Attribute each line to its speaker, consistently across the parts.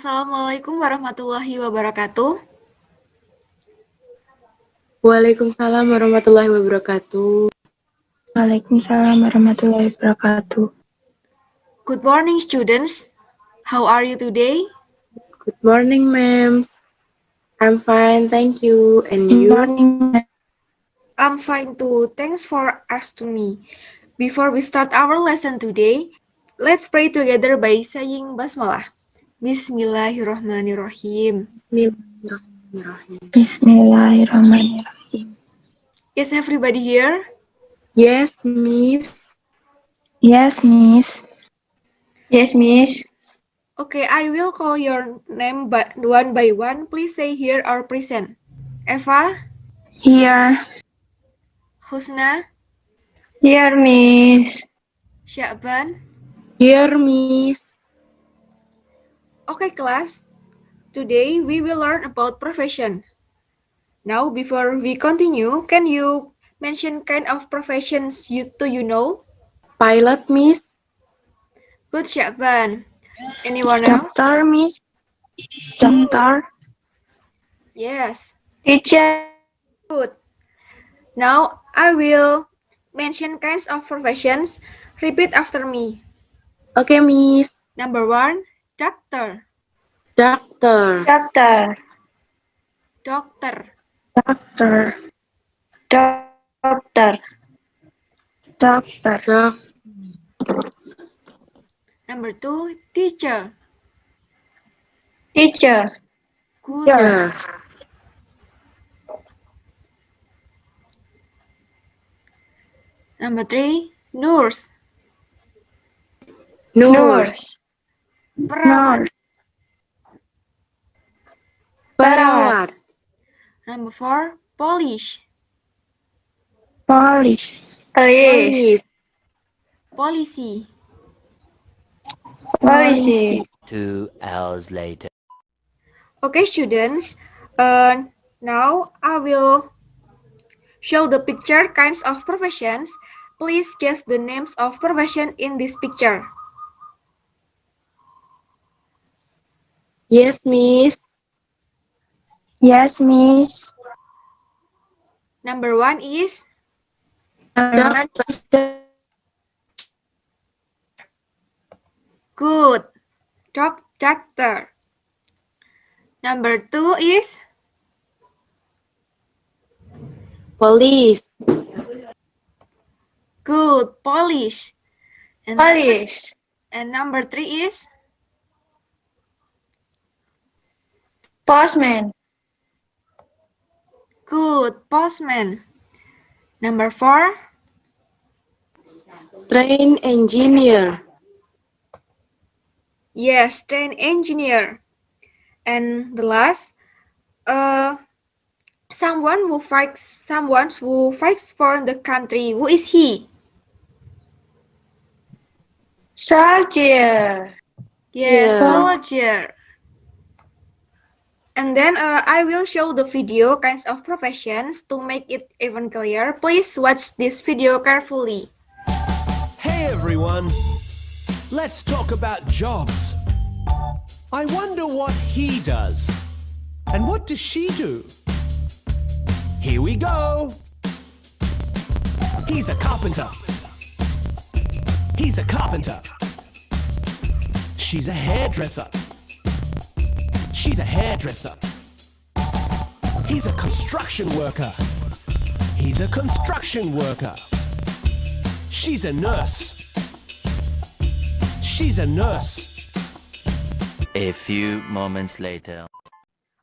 Speaker 1: Assalamualaikum warahmatullahi wabarakatuh.
Speaker 2: Waalaikumsalam warahmatullahi wabarakatuh.
Speaker 3: Waalaikumsalam warahmatullahi wabarakatuh.
Speaker 1: Good morning, students. How are you today?
Speaker 2: Good morning, ma'am. I'm fine, thank you. And
Speaker 3: Good
Speaker 2: you?
Speaker 3: morning.
Speaker 1: I'm fine too. Thanks for asking me. Before we start our lesson today, let's pray together by saying basmalah. Bismillahirrahmanirrahim.
Speaker 2: Bismillahirrahmanirrahim.
Speaker 3: Bismillahirrahmanirrahim.
Speaker 1: Is everybody here?
Speaker 2: Yes, miss.
Speaker 3: Yes, miss.
Speaker 4: Yes, miss.
Speaker 1: Okay, I will call your name one by one. Please say here or present. Eva,
Speaker 3: Here.
Speaker 1: Husna,
Speaker 4: Here, miss.
Speaker 1: Sya'ban.
Speaker 2: Here, miss.
Speaker 1: Okay, class. Today we will learn about profession. Now, before we continue, can you mention kind of professions you know?
Speaker 2: Pilot, miss.
Speaker 1: Good, Sya'ban. Anyone else?
Speaker 3: Doctor, miss. Doctor.
Speaker 1: Yes.
Speaker 4: Teacher.
Speaker 1: Good. Now, I will mention kinds of professions. Repeat after me.
Speaker 2: Okay, miss.
Speaker 1: Number 1, doctor.
Speaker 2: Doctor.
Speaker 4: Doctor.
Speaker 1: Doctor.
Speaker 3: Doctor.
Speaker 4: Doctor.
Speaker 3: Doctor.
Speaker 1: Number 2, teacher.
Speaker 4: Teacher.
Speaker 1: Good.
Speaker 2: Doctor.
Speaker 1: Number 3, nurse.
Speaker 2: Nurse.
Speaker 1: Perawat.
Speaker 2: Perawat.
Speaker 1: Number 4, police.
Speaker 3: Police.
Speaker 4: Police.
Speaker 1: Polisi.
Speaker 4: Police.
Speaker 5: 2 hours later.
Speaker 1: Okay, students. Now I will show the picture kinds of professions. Please guess the names of profession in this picture.
Speaker 2: Yes, miss.
Speaker 3: Yes, miss.
Speaker 1: Number 1 is
Speaker 2: Doctor.
Speaker 1: good. Doctor. Number 2 is
Speaker 2: Police.
Speaker 1: good. Police.
Speaker 4: Police.
Speaker 1: And number 3 is
Speaker 4: Postman.
Speaker 1: good. Postman. Number 4
Speaker 2: Train engineer.
Speaker 1: yes, train engineer. And the last, someone who fights for the country. Who is he?
Speaker 4: Soldier.
Speaker 1: Yes,
Speaker 2: Yeah.
Speaker 1: soldier. And then I will show the video kinds of professions to make it even clearer. Please watch this video carefully.
Speaker 6: Hey everyone! Let's talk about jobs. I wonder what he does. And what does she do? Here we go! He's a carpenter. He's a carpenter. She's a hairdresser. She's a hairdresser. He's a construction worker. He's a construction worker. She's a nurse. She's a nurse.
Speaker 5: A few moments later.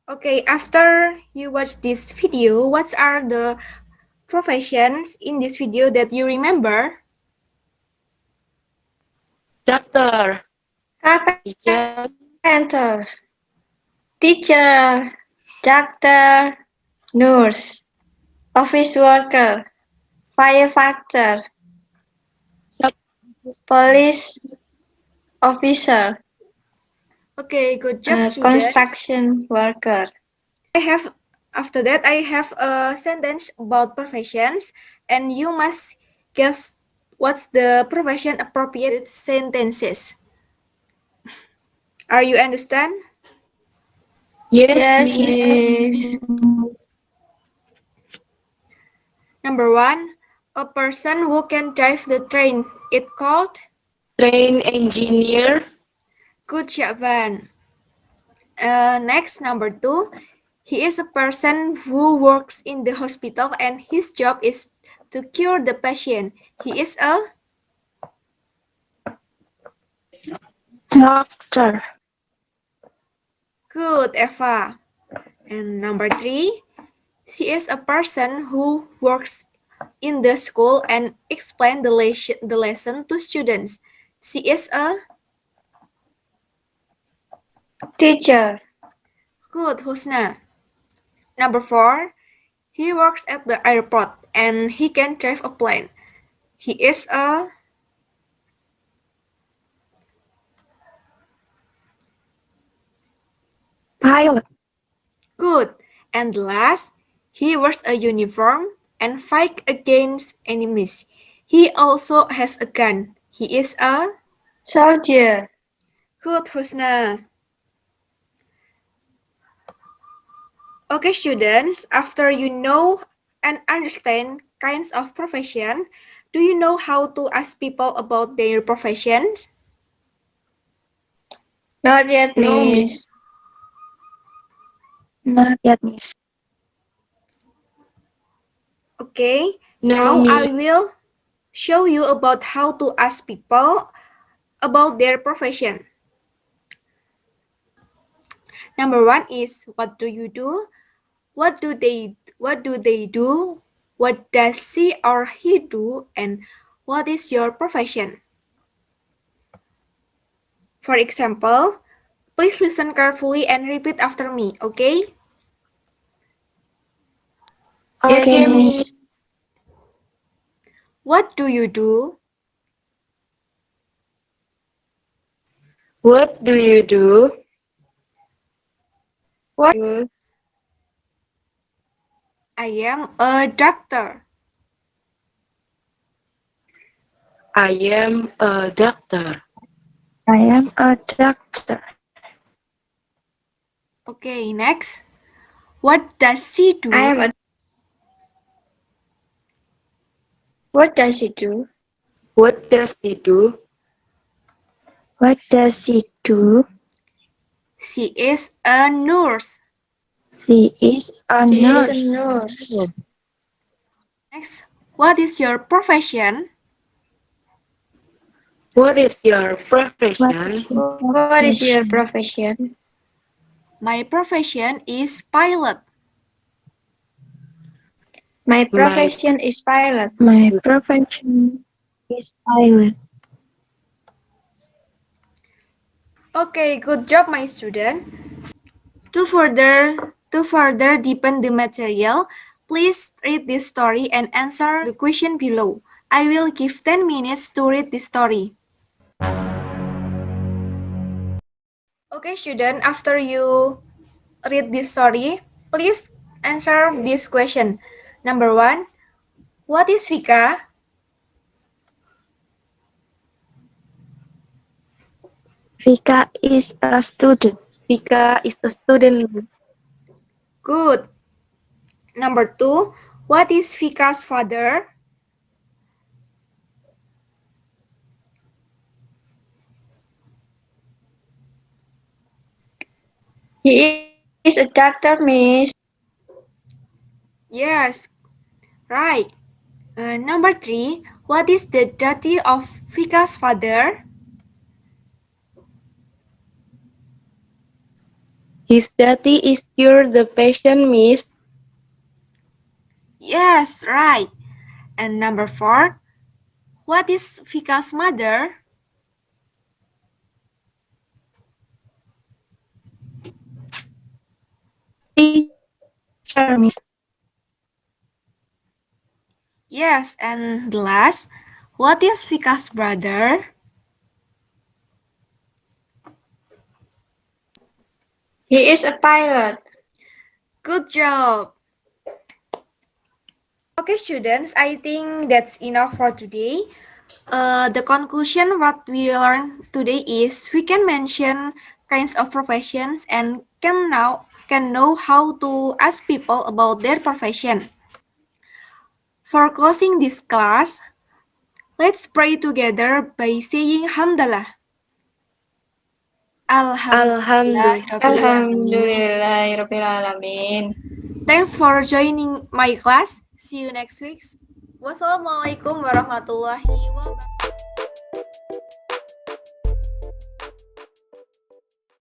Speaker 1: Okay, after you watch this video, what are the professions in this video that you remember?
Speaker 2: Doctor.
Speaker 4: Carpenter.
Speaker 2: Teacher.
Speaker 4: Teacher. Doctor. Nurse. Office worker. Firefighter. Police officer.
Speaker 1: Okay, good job, students.
Speaker 4: Construction worker.
Speaker 1: After that, I have a sentence about professions, and you must guess what's the profession appropriate sentences. Are you understand?
Speaker 2: Yes,
Speaker 4: Yes,
Speaker 2: Miss.
Speaker 4: Miss.
Speaker 1: Number 1, a person who can drive the train. It called?
Speaker 2: Train engineer.
Speaker 1: Good job, Van. Next, number 2, he is a person who works in the hospital and his job is to cure the patient. He is a?
Speaker 3: Doctor.
Speaker 1: Good, Eva. And number 3, she is a person who works in the school and explain the lesson to students. She is a?
Speaker 4: Teacher.
Speaker 1: Good, Husna. Number 4, he works at the airport and he can drive a plane. He is a?
Speaker 3: Pilot.
Speaker 1: Good. And last, he wears a uniform and fight against enemies. He also has a gun. He is a?
Speaker 4: Soldier.
Speaker 1: Good, Husna. Okay, students, after you know and understand kinds of profession, do you know how to ask people about their professions?
Speaker 4: Not yet,
Speaker 2: No,
Speaker 4: Miss.
Speaker 2: Miss.
Speaker 3: Not yet, Miss.
Speaker 1: Okay,
Speaker 2: No,
Speaker 1: now I
Speaker 2: Miss.
Speaker 1: will show you about how to ask people about their profession. Number 1 is, what do you do? What do they do? What does she or he do? And what is your profession? For example, please listen carefully and repeat after me, okay?
Speaker 4: Yes,
Speaker 2: Okay, Miss.
Speaker 4: Miss.
Speaker 1: What do you do?
Speaker 2: What do you do?
Speaker 4: What do?
Speaker 1: I am a doctor.
Speaker 2: I am a doctor.
Speaker 3: I am a doctor.
Speaker 1: Okay, next. What does she do?
Speaker 4: I am a. What does he do?
Speaker 2: What does he do?
Speaker 3: What does he do?
Speaker 1: She is a nurse.
Speaker 3: She is a
Speaker 4: She is a
Speaker 3: nurse.
Speaker 4: nurse.
Speaker 1: Next, what is your profession?
Speaker 2: What is your
Speaker 3: What
Speaker 2: profession?
Speaker 3: is your
Speaker 4: What is your
Speaker 3: profession?
Speaker 4: profession?
Speaker 1: My profession is pilot.
Speaker 4: My
Speaker 2: My
Speaker 4: profession is pilot.
Speaker 3: My profession is pilot.
Speaker 1: Okay, good job, my student. To further deepen the material, please read this story and answer the question below. I will give 10 minutes to read this story. Okay, student, after you read this story, please answer this question. Number 1, what is Vika?
Speaker 3: Vika is a student.
Speaker 2: Vika is a student. Miss.
Speaker 1: Good. Number 2, what is Vika's father?
Speaker 4: He is a doctor, Miss.
Speaker 1: Yes, right. Number 3, what is the duty of Vika's father?
Speaker 2: His duty is cure the patient, Miss.
Speaker 1: Yes, right. And number 4, what is Vika's mother?
Speaker 3: Teacher, Miss.
Speaker 1: Yes, and the last, what is Vika's brother?
Speaker 4: He is a pilot.
Speaker 1: Good job. Okay, students, I think that's enough for today. The conclusion what we learned today is we can mention kinds of professions and can know how to ask people about their profession. For closing this class, let's pray together by saying Hamdalah.
Speaker 2: Alhamdulillah.
Speaker 4: Alhamdulillahirrabbilalamin.
Speaker 1: Thanks for joining my class. See you next week. Wassalamualaikum warahmatullahi wabarakatuh.